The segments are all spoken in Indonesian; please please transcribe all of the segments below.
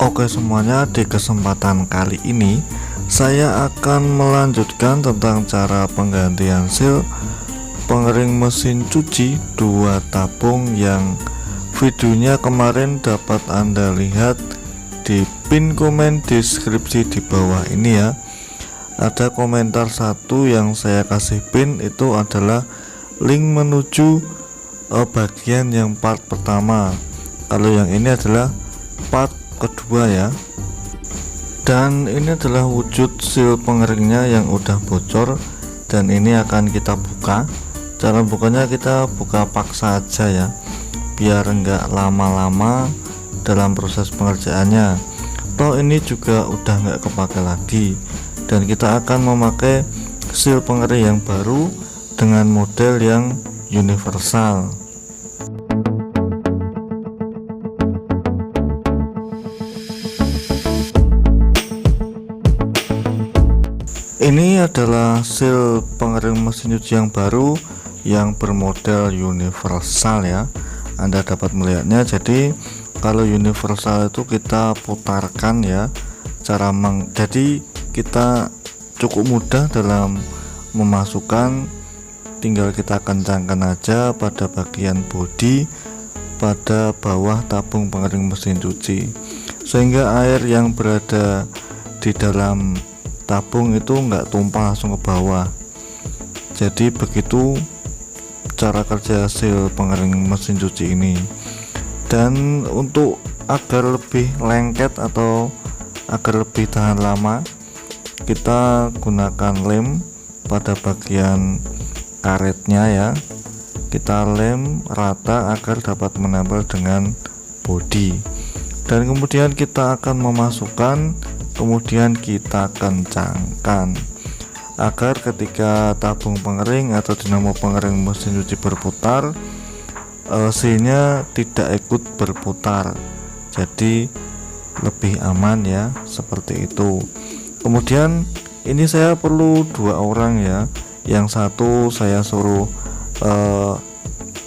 Oke semuanya, di kesempatan kali ini saya akan melanjutkan tentang cara penggantian seal pengering mesin cuci 2 tabung yang videonya kemarin dapat Anda lihat di pin komen deskripsi di bawah ini ya. Ada komentar satu yang saya kasih pin, itu adalah link menuju bagian yang part pertama. Kalau yang ini adalah part kedua ya. Dan ini adalah wujud seal pengeringnya yang udah bocor, dan ini akan kita buka. Cara bukanya kita buka paksa aja ya, biar enggak lama-lama dalam proses pengerjaannya. Toh ini juga udah enggak kepake lagi, dan kita akan memakai seal pengering yang baru dengan model yang universal. Ini adalah seal pengering mesin cuci yang baru yang bermodel universal ya. Anda dapat melihatnya. Jadi kalau universal itu kita putarkan ya, jadi kita cukup mudah dalam memasukkan, tinggal kita kencangkan aja pada bagian bodi pada bawah tabung pengering mesin cuci, sehingga air yang berada di dalam tabung itu enggak tumpah langsung ke bawah. Jadi begitu cara kerja seal pengering mesin cuci ini. Dan untuk agar lebih lengket atau agar lebih tahan lama, kita gunakan lem pada bagian karetnya ya. Kita lem rata agar dapat menempel dengan bodi, dan kemudian kita akan memasukkan, kemudian kita kencangkan agar ketika tabung pengering atau dinamo pengering mesin cuci berputar, seal-nya tidak ikut berputar, jadi lebih aman ya, seperti itu. Kemudian ini saya perlu 2 orang ya, yang satu saya suruh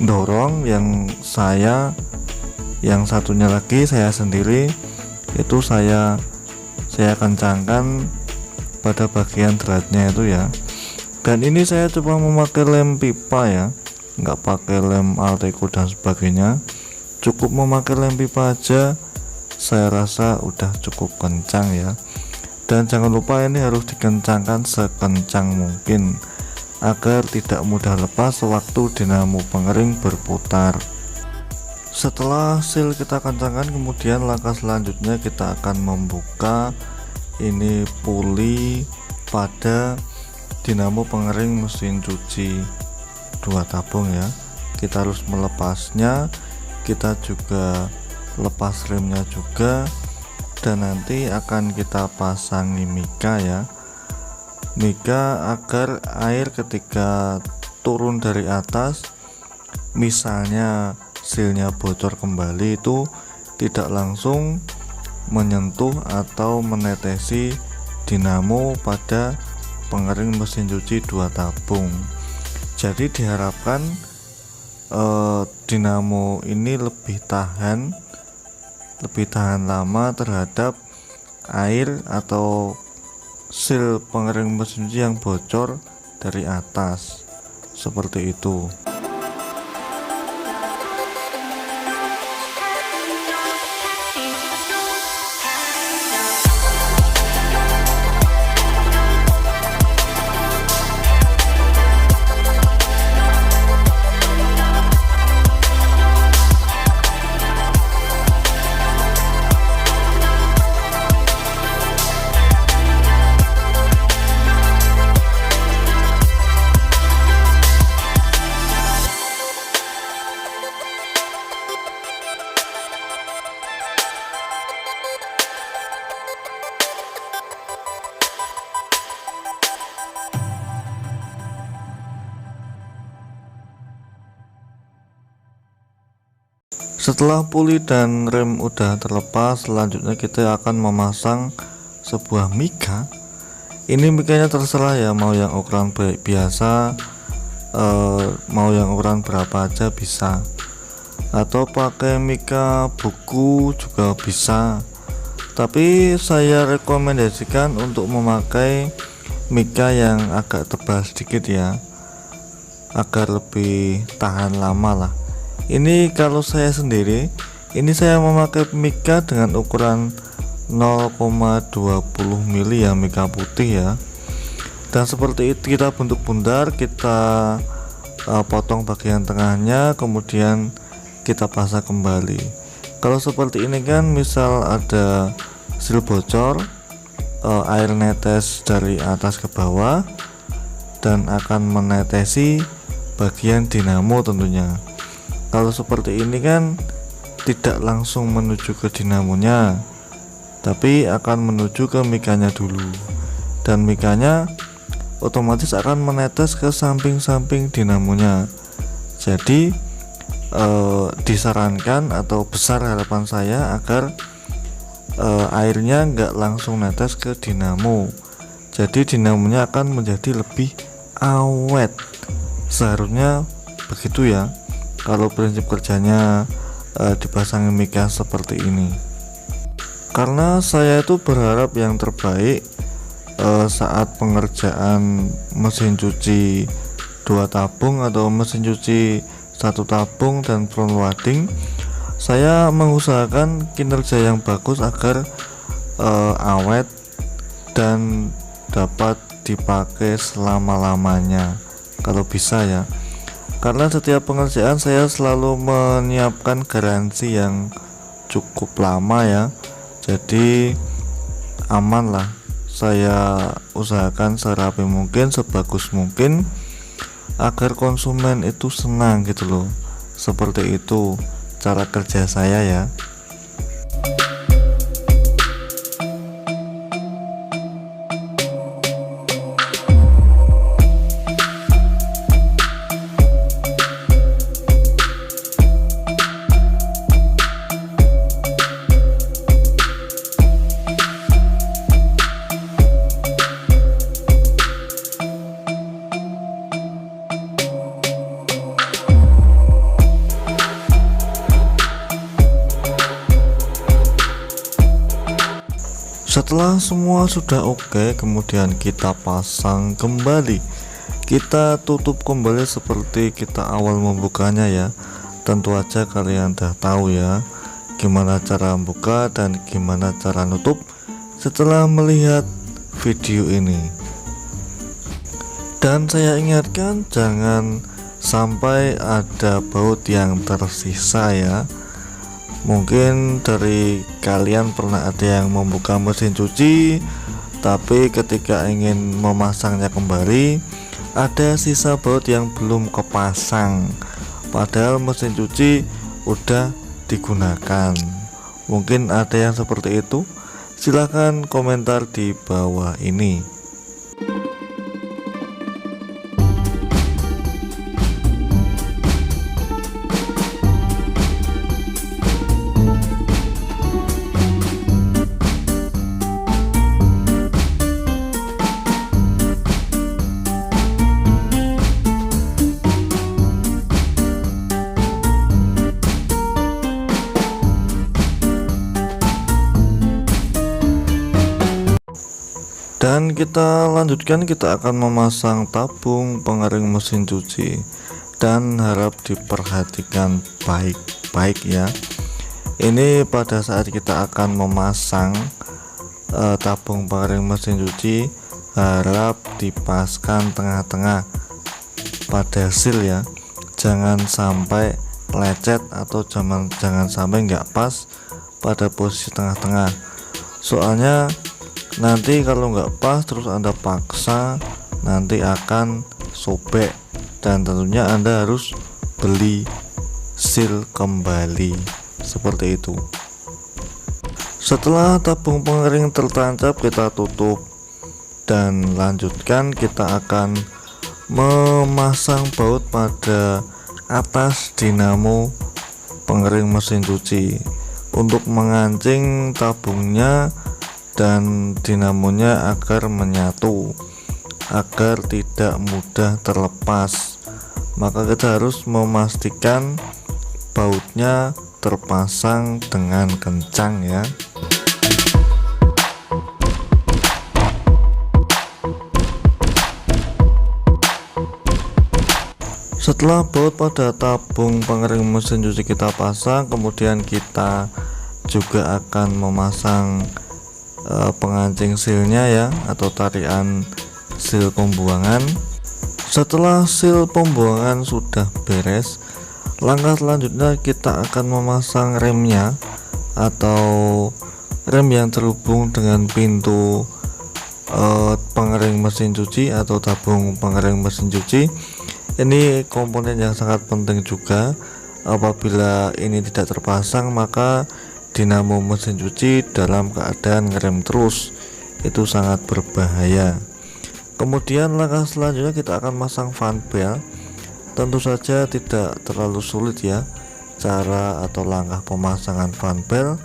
dorong, yang satunya lagi saya sendiri itu saya kencangkan pada bagian dratnya itu ya. Dan ini saya coba memakai lem pipa ya, nggak pakai lem Alteco dan sebagainya, cukup memakai lem pipa aja, saya rasa udah cukup kencang ya. Dan jangan lupa ini harus dikencangkan sekencang mungkin agar tidak mudah lepas sewaktu dinamo pengering berputar. Setelah seal kita kencangkan, kemudian langkah selanjutnya kita akan membuka ini puli pada dinamo pengering mesin cuci 2 tabung ya. Kita harus melepasnya, kita juga lepas remnya juga, dan nanti akan kita pasangi mika ya, mika agar air ketika turun dari atas, misalnya sealnya bocor kembali, itu tidak langsung menyentuh atau menetesi dinamo pada pengering mesin cuci 2 tabung. Jadi diharapkan dinamo ini lebih tahan lama terhadap air atau seal pengering mesin cuci yang bocor dari atas, seperti itu. Setelah puli dan rem udah terlepas, selanjutnya kita akan memasang sebuah mika. Ini mikanya terserah ya, mau yang ukuran biasa, mau yang ukuran berapa aja bisa, atau pakai mika buku juga bisa. tapi saya rekomendasikan untuk memakai mika yang agak tebal sedikit ya, agar lebih tahan lama lah. Ini kalau saya sendiri, ini saya memakai mika dengan ukuran 0,20 mili ya, mika putih ya. Dan seperti itu kita bentuk bundar, kita potong bagian tengahnya, kemudian kita pasang kembali. Kalau seperti ini kan misal ada sil bocor, air netes dari atas ke bawah dan akan menetesi bagian dinamo tentunya. Kalau seperti ini kan tidak langsung menuju ke dinamonya, tapi akan menuju ke mikanya dulu, dan mikanya otomatis akan menetes ke samping-samping dinamonya. Jadi disarankan atau besar harapan saya agar airnya nggak langsung netes ke dinamo, jadi dinamonya akan menjadi lebih awet. Seharusnya begitu ya kalau prinsip kerjanya dipasangi mika seperti ini. Karena saya itu berharap yang terbaik saat pengerjaan mesin cuci 2 tabung atau mesin cuci 1 tabung dan front loading, saya mengusahakan kinerja yang bagus agar awet dan dapat dipakai selama-lamanya kalau bisa ya. Karena setiap pengerjaan saya selalu menyiapkan garansi yang cukup lama ya, jadi aman lah. Saya usahakan serapi mungkin, sebagus mungkin, agar konsumen itu senang gitu loh. Seperti itu cara kerja saya ya. Setelah semua sudah oke, kemudian kita pasang kembali, kita tutup kembali seperti kita awal membukanya ya. Tentu aja kalian udah tahu ya gimana cara membuka dan gimana cara nutup setelah melihat video ini. Dan saya ingatkan jangan sampai ada baut yang tersisa ya. Mungkin dari kalian pernah ada yang membuka mesin cuci, tapi ketika ingin memasangnya kembali ada sisa baut yang belum kepasang, padahal mesin cuci udah digunakan. Mungkin ada yang seperti itu? Silahkan komentar di bawah ini. Dan kita lanjutkan, kita akan memasang tabung pengering mesin cuci, dan harap diperhatikan baik-baik ya. Ini pada saat kita akan memasang tabung pengering mesin cuci, harap dipaskan tengah-tengah pada seal ya, jangan sampai lecet atau jangan sampai nggak pas pada posisi tengah-tengah. Soalnya nanti kalau nggak pas terus Anda paksa, nanti akan sobek dan tentunya Anda harus beli seal kembali seperti itu. Setelah tabung pengering tertancap, kita tutup dan lanjutkan, kita akan memasang baut pada atas dinamo pengering mesin cuci untuk mengancing tabungnya dan dinamonya agar menyatu, agar tidak mudah terlepas. Maka kita harus memastikan bautnya terpasang dengan kencang ya. Setelah baut pada tabung pengering mesin cuci kita pasang, kemudian kita juga akan memasang pengancing silnya ya, atau tarian sil pembuangan. Setelah sil pembuangan sudah beres, langkah selanjutnya kita akan memasang remnya atau rem yang terhubung dengan pintu pengering mesin cuci atau tabung pengering mesin cuci. Ini komponen yang sangat penting juga. Apabila ini tidak terpasang, maka dinamo mesin cuci dalam keadaan ngerem terus, itu sangat berbahaya. Kemudian langkah selanjutnya kita akan masang fan belt. Tentu saja tidak terlalu sulit ya cara atau langkah pemasangan fan belt.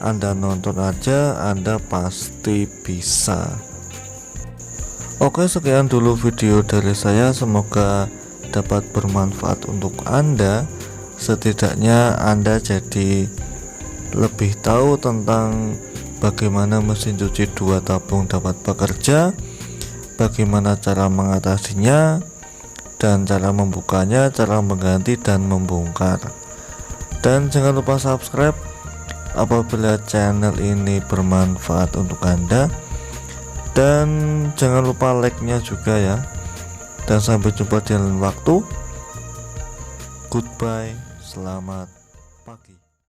Anda nonton aja, Anda pasti bisa. Oke, sekian dulu video dari saya, semoga dapat bermanfaat untuk Anda. Setidaknya Anda jadi lebih tahu tentang bagaimana mesin cuci 2 tabung dapat bekerja, bagaimana cara mengatasinya, dan cara membukanya, cara mengganti dan membongkar. Dan jangan lupa subscribe apabila channel ini bermanfaat untuk Anda, dan jangan lupa like-nya juga ya. Dan sampai jumpa di lain waktu. Goodbye, selamat pagi.